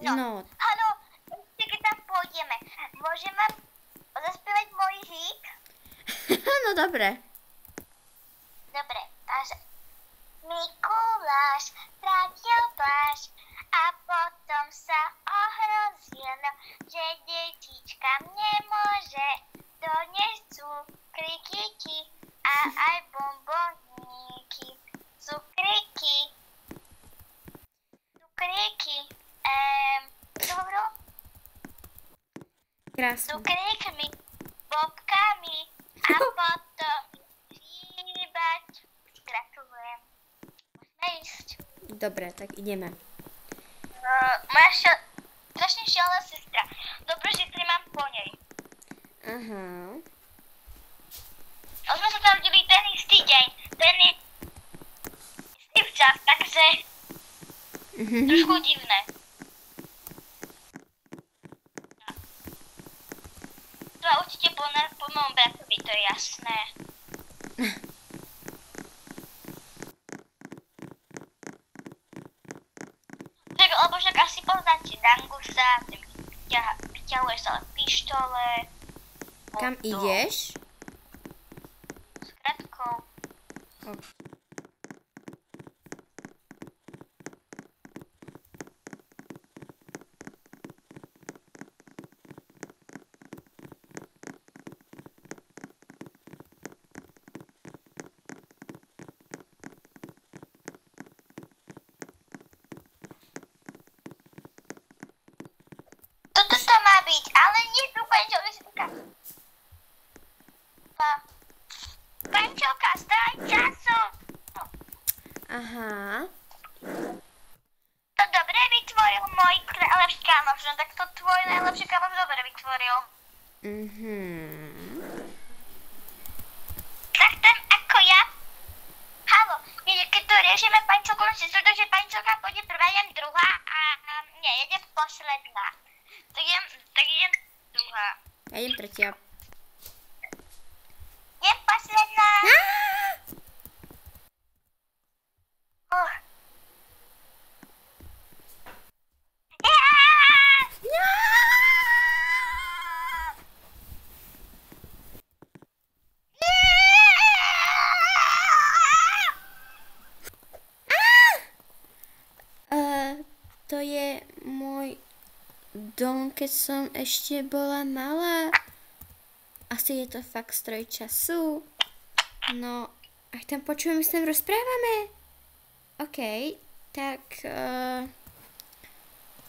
No. Áno, keď tam pôjdeme, môžem vám zaspievať môj hík? No dobre. Dobre, takže Mikuláš strátil plášť a potom sa ohrozil, že detičkám nemôže doniesť cukriky a aj bomboníky. Cukriky. Čo hovoril? Krásne. Cukríkmi, bobkami a potom hýbať. Gratulujem. Môžeme ísť. Dobre, tak ideme. Moja strašne šialená sestra. Dobre, že mám po nej. Aha. Už sme sa narodili ten istý deň, ten istý včas, takže trošku divné. To a určite po mojom bratovi, to je jasné. Lebo však asi poznáte Dangusa, ten vyťahuje sa pištole. Kam ideš? S kratkou. Toto to má byť, ale nie tu pančelka. Pančelka, stoj času. Aha. To dobre vytvoril môj najlepší kamoš, no tak to tvoj najlepší kamoš dobre vytvoril. Tak ten ako ja. Halo, keď to riešime pančelku, si súdo, že pančelka pôjde prvá, idem druhá a nie, idem posledná. Tak idem druhá. Ja idem tretia. Idem posledná. To je môj dom, keď som ešte bola malá. Asi je to fakt stroj času. No, ak tam počujeme, sa tam rozprávame. OK, tak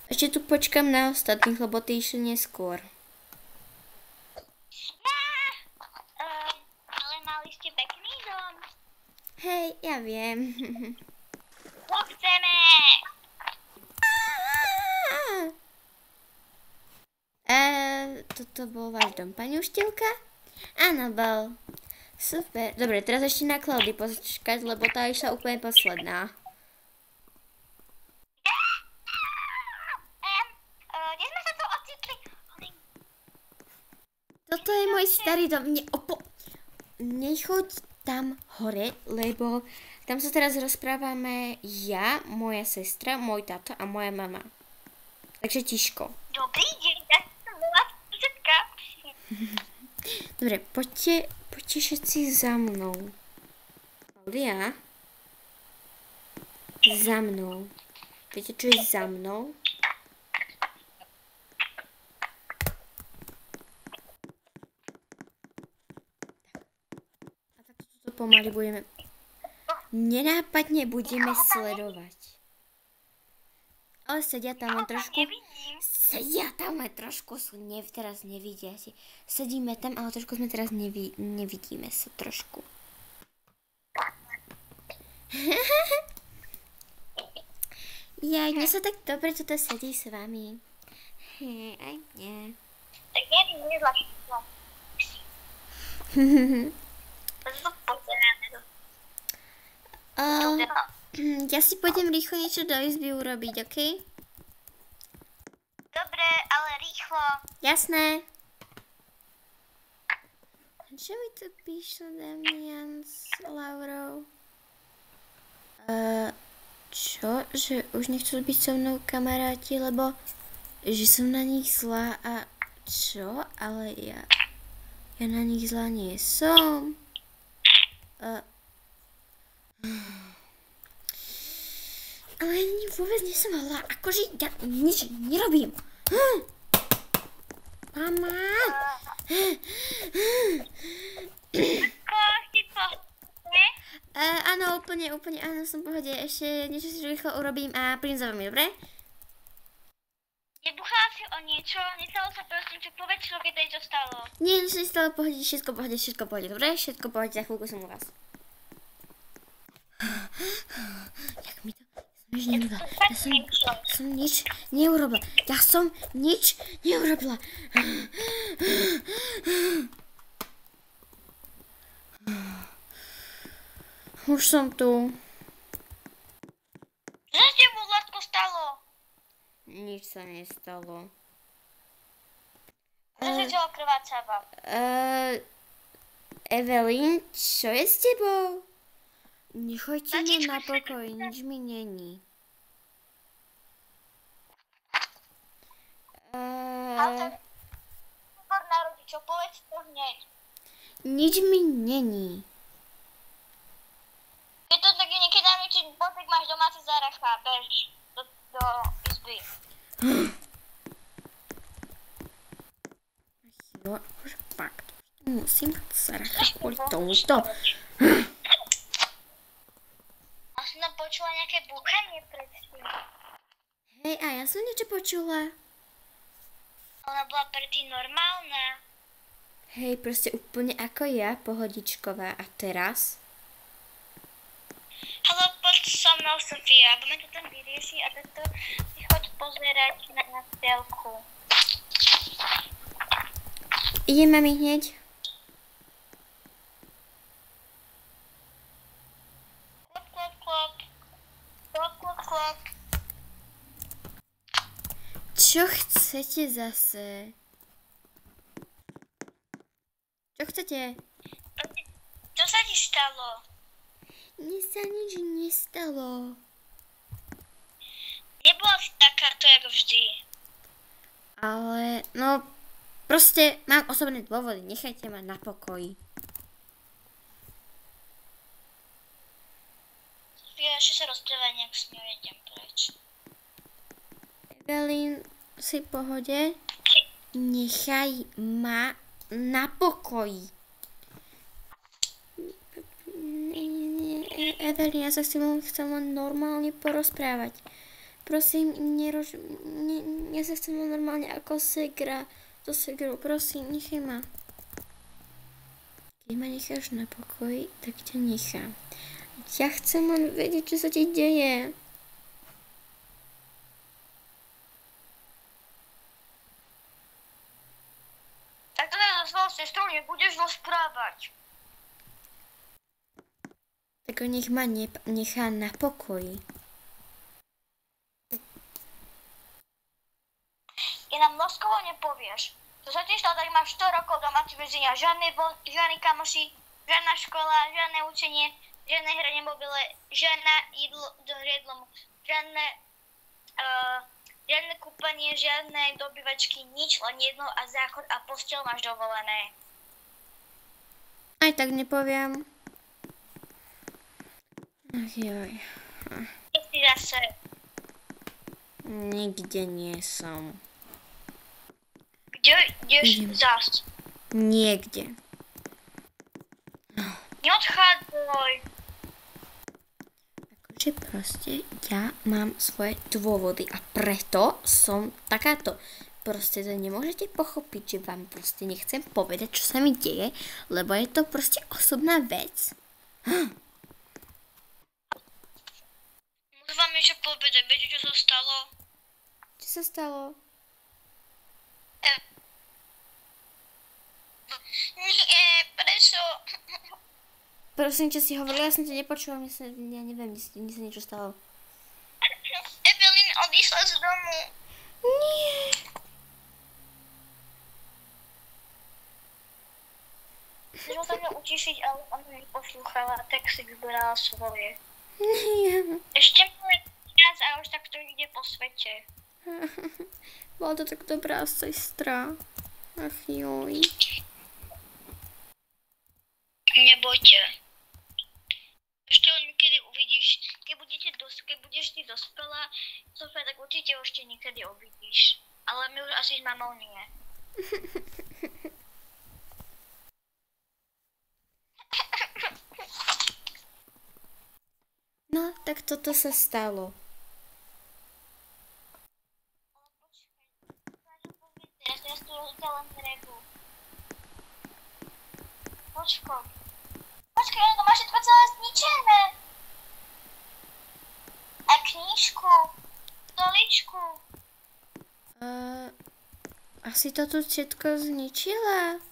ešte tu počkam na ostatných, lebo ty išli neskôr. Ale mali ste pekný dom. Hej, ja viem. To chceme. Toto bol váš dom, pani učiteľka? Áno, bol. Super. Dobre, teraz ešte na Klaudy počkať, lebo tá išla úplne posledná. Kde sme sa tu ocitli? Toto je môj starý dom. Nechoď tam hore, lebo tam sa teraz rozprávame ja, moja sestra, môj táto a moja mama. Takže tiško. Dobrý deň, ja som bola susedka. Dobre, poďte všetci za mnou. Klaudia? Za mnou. Viete, čo je za mnou? A tak toto pomaly budeme... Nenápadne budeme sledovať. Ale sedia tam len trošku... Sedia tam len trošku, teraz nevidia si. Sedíme tam, ale trošku sme teraz nevidíme sa trošku. Jaj, mne sa tak dobre toto sedí s vami. Aj mne. Tak ja mi nezlašila. To sú pozerané. Ja si pôjdem rýchlo niečo do izby urobiť, OK? Dobre, ale rýchlo. Jasné. Čo mi tu píšu Damian s Laurou? Čo? Že už nechcú byť so mnou kamaráti, lebo že som na nich zlá a čo? Ale ja na nich zlá nie som. Ale ja vôbec nie som zlá, akože ja nič nerobím. Mama! Áno, úplne, áno, som v pohode. Ešte niečo si rýchlo urobím a prídem za vami, dobre? Nebuchala si o niečo? Nestalo sa prosím, čo povedz, čo keď to stalo? Nie, nič sa nestalo, pohode, všetko v pohode, dobre? Všetko v pohode, za chvíľku som u vás. Jak mi to... Som nič neurobila. Ja som nič neurobila. Ja som nič neurobila. Už som tu. Čo sa s tebou, Zlatko, stalo? Nič sa nestalo. Čo sa telo krvácava? Evelyn, čo je s tebou? Nechoďte mi na pokoj, nič mi není. Ale to je výbor na rodičov, povedz to hneď. Nič mi není. Keď to tak niekedy dám niečo, tak máš domáci záracha, bež do izby. Jo, akože fakt, musím mať záracha kvôli tomuto. A som tam počula nejaké búchanie predtým. Hej, a ja som niečo počula. Ona bola predtým normálna. Hej, proste úplne ako ja, pohodičková. A teraz? Haló, poď so mnou, Sofia, budeme to tam vyriešiť a takto si choď pozerať na telku. Idem, mami, hneď. Klop, klop, klop. Klop, klop, klop. Čo chcete zase? Čo chcete? Čo sa ti stalo? Mne sa nič nestalo. Nebola si takáto, jak vždy. Ale, no, proste mám osobné dôvody. Nechajte ma na pokoji. Sofia, ešte sa rozprávaj, nejak s ňou idem preč. Evelyn, si v pohode? Nechaj ma na pokoji. Evelyn, ja sa chcem len normálne porozprávať. Prosím, ja sa chcem len normálne ako segra. To segru, prosím, nechaj ma. Keď ma necháš na pokoji, tak ťa nechám. Ja chcem len vedieť, čo sa ti deje. Tak to sa svojou sestrou nebudeš rozprávať. Tak nech ma nechá na pokoji. Keď nám Loskovo nepovieš, čo sa ti stalo, tak máš 100 rokov domáci väzenia, žiadni kamoši, žiadna škola, žiadne učenie, žiadne hranie mobile, žiadne jedlo, žiadne kúpanie, žiadne dobývačky, nič, len jedno a záchod a posteľ máš dovolené. Aj tak nepoviem. Ach joj. Keď si zase. Nikde nie som. Kde ideš zas? Niekde. Neodchádzaj. Akože proste ja mám svoje dôvody a preto som takáto. Proste to nemôžete pochopiť, že vám proste nechcem povedať, čo sa mi deje, lebo je to proste osobná vec. Môžem vám ešte povedať, viete, čo sa stalo? Čo sa stalo? Nie, prečo? Prosím, čo si hovorila, ja som to nepočula, ja neviem, mne sa niečo stalo. Evelyn odišla z domu. Nie. Chcela sa mňa utišiť, ale ona neposlúchala, tak si vyberala svoje. Nie. Ešte máme čas a už takto ide po svete. Bola to tak dobrá sestra. Ach joj. Nebojte. Ešte ho niekedy uvidíš. Keď budeš ty dospelá, Sofia, tak určite ho ešte niekedy uvidíš. Ale my už asi s mamou nie. No, tak toto sa stalo. Ale počkaj, teraz tu rozdávam drevu. Počkaj, ono máš všetko celé zničené. A knížku, stoličku. Asi to tu všetko zničila.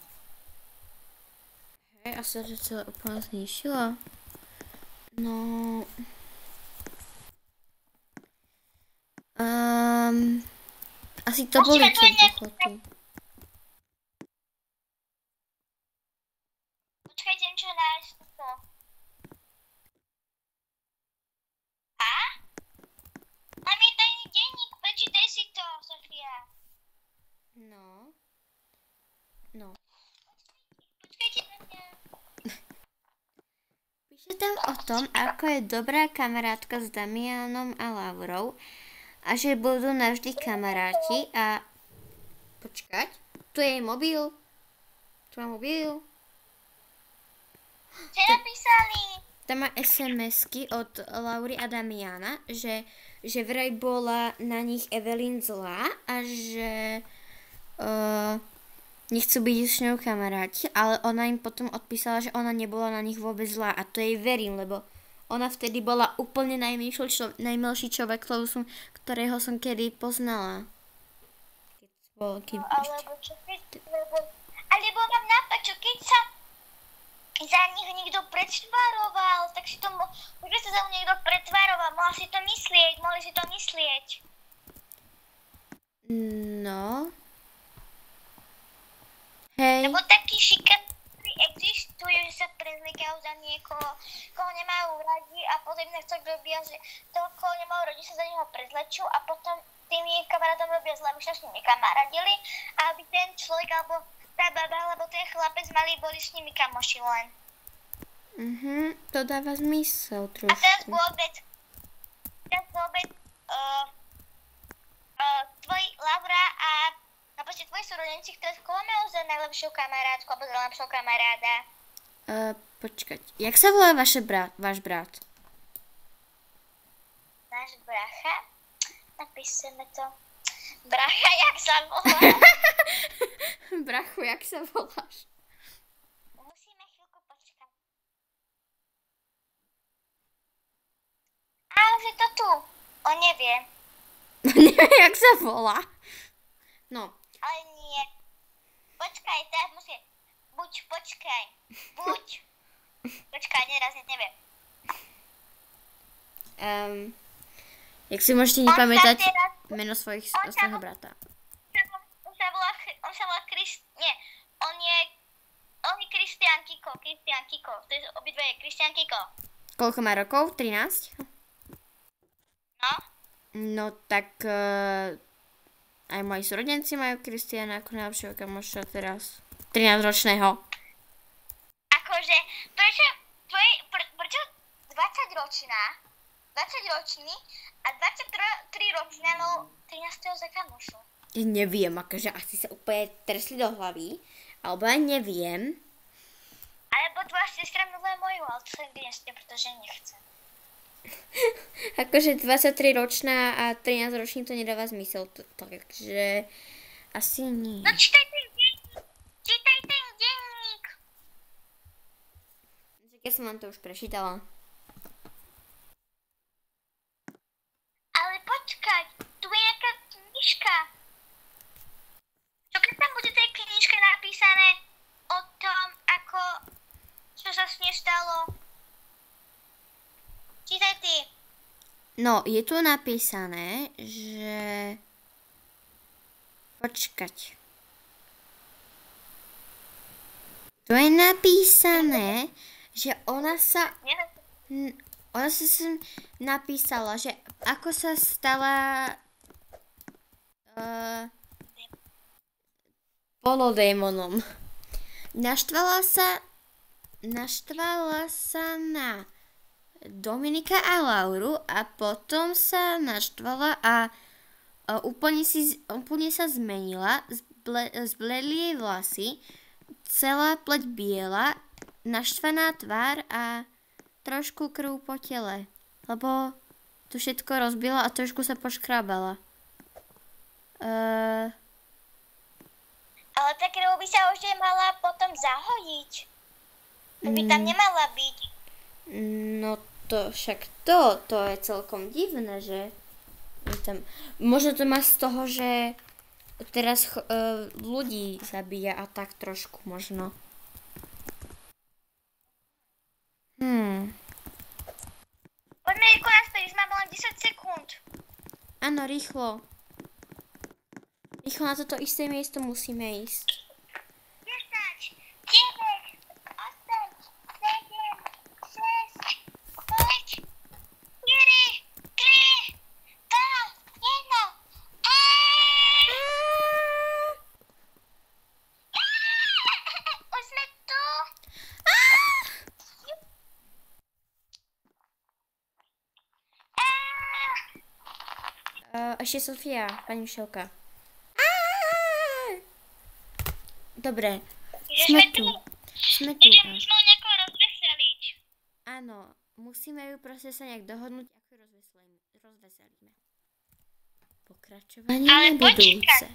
Hej, asi to celé úplne zničila. No... asi to boli tie duchoty. Počkajte, čo nájsť to. A? Tam je tajný denník, prečítaj si to, Sofia. No. Počkajte na mňa. Píše tam o tom, ako je dobrá kamarátka s Damianom a Laurou a že budú navždy kamaráti a... Počkať, tu je jej mobil. Tu má mobil. Čo napísali? Tam má SMS-ky od Laury a Damiana, že vraj bola na nich Evelyn zlá a že nechcú byť s ňou kamaráti, ale ona im potom odpísala, že ona nebola na nich vôbec zlá a to jej verím, lebo ona vtedy bola úplne najmilší človek, ktorého som kedy poznala. Alebo mám nápad, čo keď sa za nich niekto pretvaroval, tak si to môže sa za mňa niekto pretvaroval, mohli si to myslieť. No. Hej. Lebo takí šikáni existujú, že sa prezlikajú za niekoho, koho nemajú radi a potom nechcú robia, že toho, koho nemajú radi, sa za neho prezlečú a potom tými kamarátom robia zle, aby sa s nimi kamaradili a aby ten človek alebo tá baba alebo ten chlapec mali boli s nimi kamoši len. To dáva zmysel trošku. A teraz vôbec tvoji Laura a napočte tvoji súrodenci, ktoré koho majú za najlepšiu kamarátku alebo za najlepšieho kamaráda? Počkať, jak sa volá váš brat? Náš bracha? Napíšeme to. Bracha, jak sa volá? Brachu, jak sa voláš? Musíme chvíľku počkať. A už je to tu. On nevie. Neviem, jak sa volá. No. Ale nie. Počkaj, teraz musí. Počkaj. Počkaj, neraz neviem. Jak si môžete nepamätať meno svojho brata? On sa volá nie. On je Kristián Kiko. To je obidve Kristián Kiko. Koľko má rokov? 13? No. No tak aj moji súrodenci majú Kristiána ako najlepšieho kamoša teraz. 13-ročného. Akože, prečo 20-ročný a 23-ročný mal 13. za kamošu? Neviem, akože asi sa úplne tresli do hlavy, alebo ja neviem. Alebo tvoja sestra miluje moju, ale to sa nikdy nestane, pretože nechcem. Akože 23-ročná a 13-ročný to nedáva zmysel, takže asi nie. No čítaj ten denník. Ja som vám to už prečítala. Ale počkať, tu je nejaká knižka. Čo keď tam bude tej knižke napísané o tom, čo sa s nej stalo? Čítaj ty. No, je tu napísané, že... Počkať. Tu je napísané, že ona sa sem napísala, že ako sa stala polodémonom. Naštvala sa na Dominika a Lauru a potom sa naštvala a úplne sa zmenila, zbledli jej vlasy, celá pleť biela, naštvaná tvár a trošku krv po tele, lebo tu všetko rozbila a trošku sa poškrábala. Ale tá krv by sa už mala potom zahojiť. By tam nemala byť. No to však to je celkom divné, že tam, možno to má z toho, že teraz ľudí zabíja a tak trošku možno. Poďme rýchlo naspäť, už máme len 10 sekúnd. Áno, rýchlo. Rýchlo na toto isté miesto musíme ísť. 10, 9, 8, 7, 6, 5, 4, 3, 2, 1. Už sme tu. Ešte Sofia, pani Mišelka. Dobre, sme tu. Idem už nejako rozveseliť. Áno, musíme ju proste sa nejak dohodnúť, ako ju rozveselíme. Pokračovanie Ale na budúce.